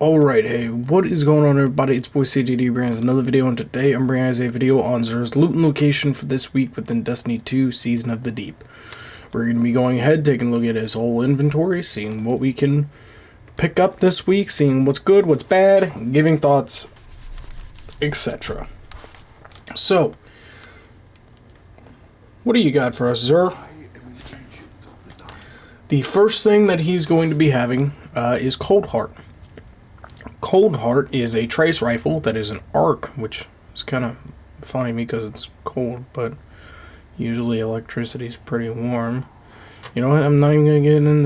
Alright, hey, what is going on everybody? It's boy CGD brings another video, and today I'm bringing guys a video on Xur's loot and location for this week within Destiny 2 Season of the Deep. We're going to be going ahead, taking a look at his whole inventory, seeing what we can pick up this week, seeing what's good, what's bad, giving thoughts, etc. So, what do you got for us, Xur? The first thing that he's going to be having is Coldheart. Coldheart is a trace rifle that is an arc, which is kind of funny because it's cold, but usually electricity is pretty warm. You know what? I'm not even going to get in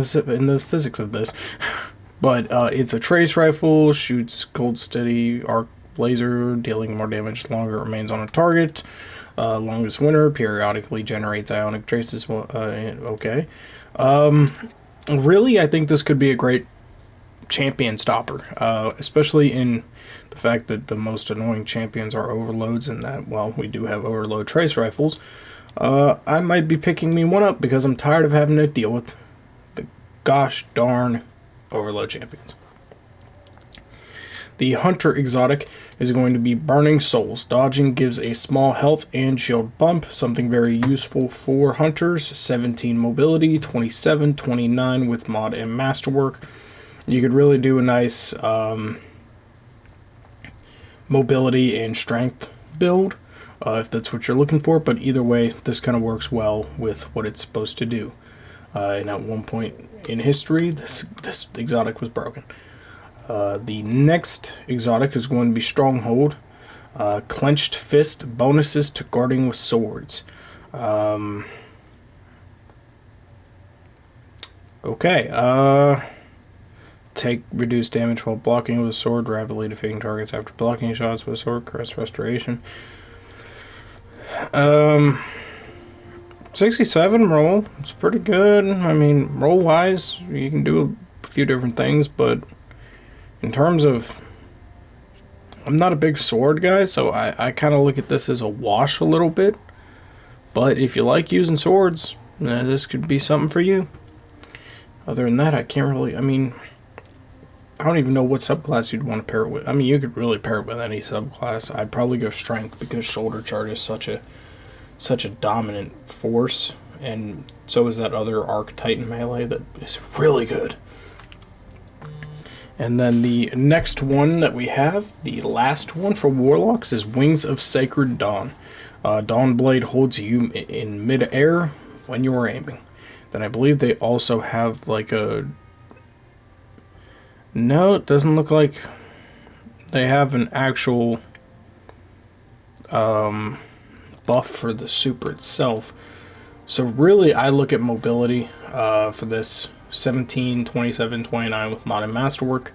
the physics of this. But it's a trace rifle, shoots cold steady arc laser, dealing more damage longer it remains on a target. Longest winter, periodically generates ionic traces. Okay. Really, I think this could be a great champion stopper, especially in the fact that the most annoying champions are overloads, and that, well, we do have overload trace rifles. I might be picking me one up because I'm tired of having to deal with the gosh darn overload champions. The Hunter exotic is going to be Burning Souls. Dodging gives a small health and shield bump, something very useful for hunters. 17 mobility, 27, 29 with mod and masterwork. You could really do a nice mobility and strength build if that's what you're looking for, but either way, this kind of works well with what it's supposed to do. And at one point in history, this exotic was broken. The next exotic is going to be Stronghold. Clenched Fist, bonuses to guarding with swords. Okay, take reduced damage while blocking with a sword, rapidly defeating targets after blocking shots with a sword, crest restoration. 67 roll, it's pretty good. I mean, roll wise, you can do a few different things, but in terms of, I'm not a big sword guy, so I kind of look at this as a wash a little bit. But if you like using swords, this could be something for you. Other than that, I can't really, I mean, I don't even know what subclass you'd want to pair it with. I mean, you could really pair it with any subclass. I'd probably go strength because shoulder charge is such a dominant force, and so is that other arc titan melee that is really good. And then the next one that we have, the last one for warlocks, is Wings of Sacred Dawn. Dawn Blade holds you in mid-air when you are aiming. Then I believe they also have like a... No, it doesn't look like they have an actual buff for the super itself. So really, I look at mobility for this 17, 27, 29 with mod and masterwork.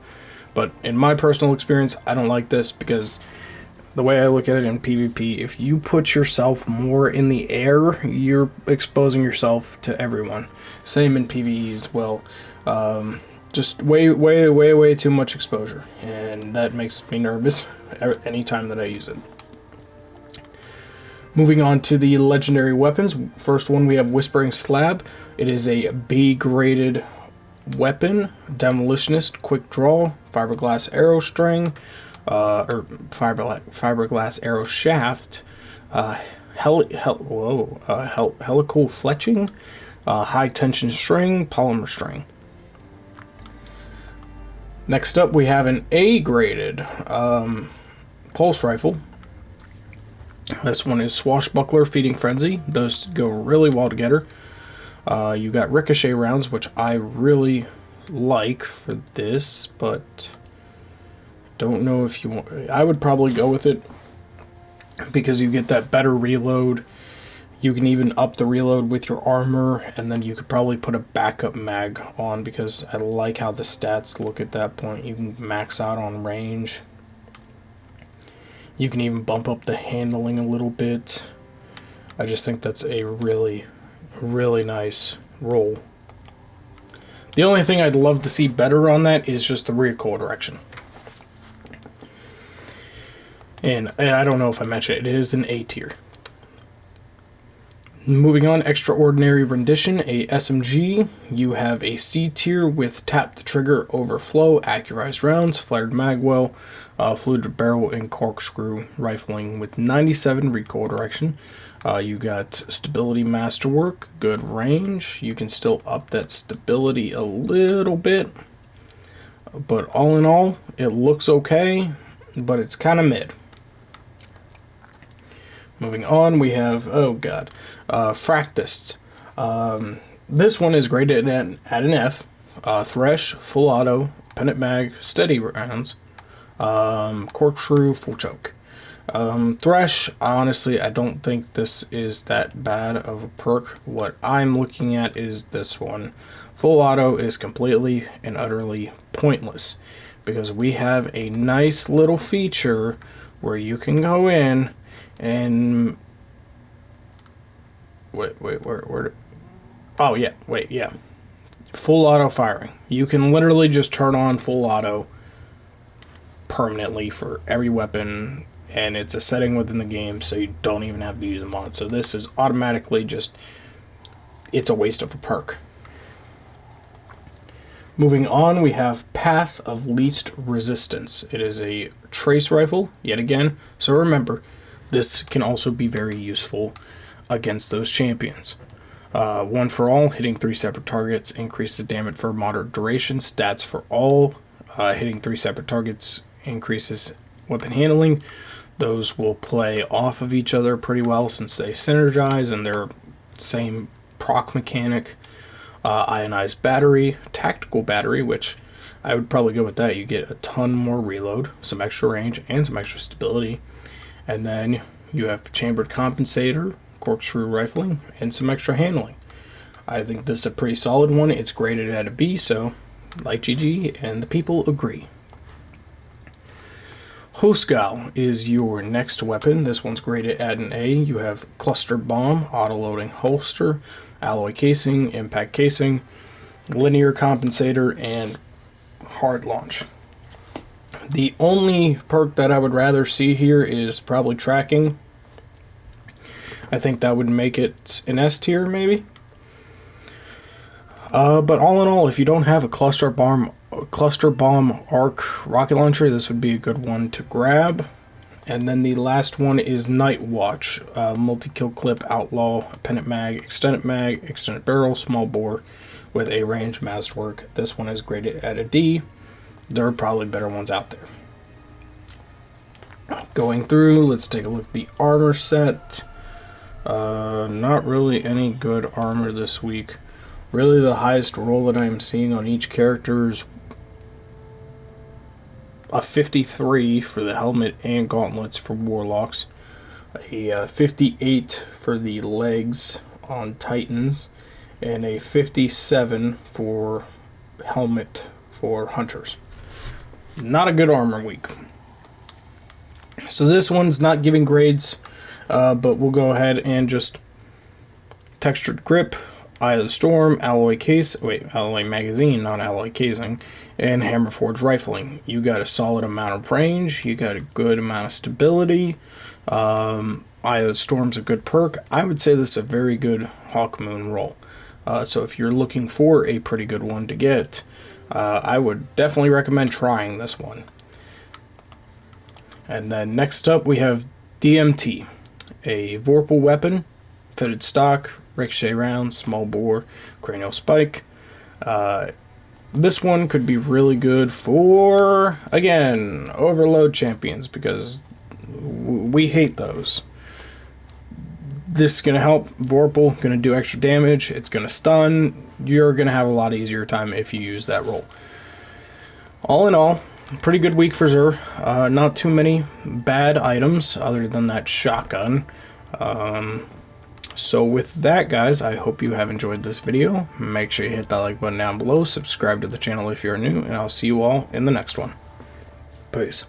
But in my personal experience, I don't like this because the way I look at it in PvP, if you put yourself more in the air, you're exposing yourself to everyone. Same in PvE as well. Just way too much exposure, and that makes me nervous anytime that I use it. Moving on to the legendary weapons. First one, we have Whispering Slab. It is a B-graded weapon, demolitionist, quick draw, fiberglass arrow string, or fiberglass arrow shaft, helical fletching, high tension string, polymer string. Next up, we have an A-graded pulse rifle. This one is Swashbuckler, Feeding Frenzy. Those go really well together. You got ricochet rounds, which I really like for this, but don't know if you want... I would probably go with it because you get that better reload. You can even up the reload with your armor, and then you could probably put a backup mag on because I like how the stats look at that point. You can max out on range. You can even bump up the handling a little bit. I just think that's a really nice roll. The only thing I'd love to see better on that is just the recoil direction. And I don't know if I mentioned it, it is an A tier. Moving on, Extraordinary Rendition, a SMG. You have a C tier with tap the trigger, overflow, accurized rounds, flared magwell, fluted barrel, and corkscrew rifling with 97 recoil direction. You got stability masterwork, good range. You can still up that stability a little bit, but all in all, it looks okay, but it's kind of mid. Moving on, we have, oh god, Fractists. This one is graded at an F. Thresh, full auto, pennant mag, steady rounds, corkscrew, full choke. Thresh, honestly, I don't think this is that bad of a perk. What I'm looking at is this one. Full auto is completely and utterly pointless because we have a nice little feature where you can go in and where oh yeah, wait, yeah. Full auto firing. You can literally just turn on full auto permanently for every weapon, and it's a setting within the game, so you don't even have to use a mod. So this is automatically just, it's a waste of a perk. Moving on, we have Path of Least Resistance. It is a trace rifle, yet again, so remember, this can also be very useful against those champions. One for all, hitting 3 separate targets, increases damage for moderate duration. Stats for all, hitting 3 separate targets, increases weapon handling. Those will play off of each other pretty well since they synergize and they're same proc mechanic. Ionized battery, tactical battery, which I would probably go with that. You get a ton more reload, some extra range, and some extra stability. And then you have chambered compensator, corkscrew rifling, and some extra handling. I think this is a pretty solid one. It's graded at a B, so like GG, and the people agree. Hostgal is your next weapon. This one's graded at an A. You have cluster bomb, auto-loading holster, alloy casing, impact casing, linear compensator, and hard launch. The only perk that I would rather see here is probably tracking. I think that would make it an S tier, maybe. But all in all, if you don't have a cluster bomb arc rocket launcher, this would be a good one to grab. And then the last one is Night Watch, multi-kill clip, outlaw, pennant mag, extended barrel, small bore with a range masterwork. This one is graded at a D. There are probably better ones out there. Going through, let's take a look at the armor set. Not really any good armor this week. Really, the highest roll that I'm seeing on each character is a 53 for the helmet and gauntlets for warlocks, a 58 for the legs on titans, and a 57 for helmet for hunters. Not a good armor week. So this one's not giving grades, but we'll go ahead and just textured grip, Eye of the Storm, alloy magazine, not alloy casing, and hammer forge rifling. You got a solid amount of range, you got a good amount of stability. Eye of the Storm's a good perk. I would say this is a very good hawkmoon roll. So if you're looking for a pretty good one to get, I would definitely recommend trying this one. And then next up we have DMT, a Vorpal weapon, fitted stock, ricochet rounds, small bore, cranial spike. This one could be really good for, again, overload champions because we hate those. This is going to help Vorpal, going to do extra damage, it's going to stun. You're going to have a lot easier time if you use that roll. All in all, pretty good week for Xur. Not too many bad items other than that shotgun. So with that, guys, I hope you have enjoyed this video. Make sure you hit that like button down below, subscribe to the channel if you're new, and I'll see you all in the next one. Peace.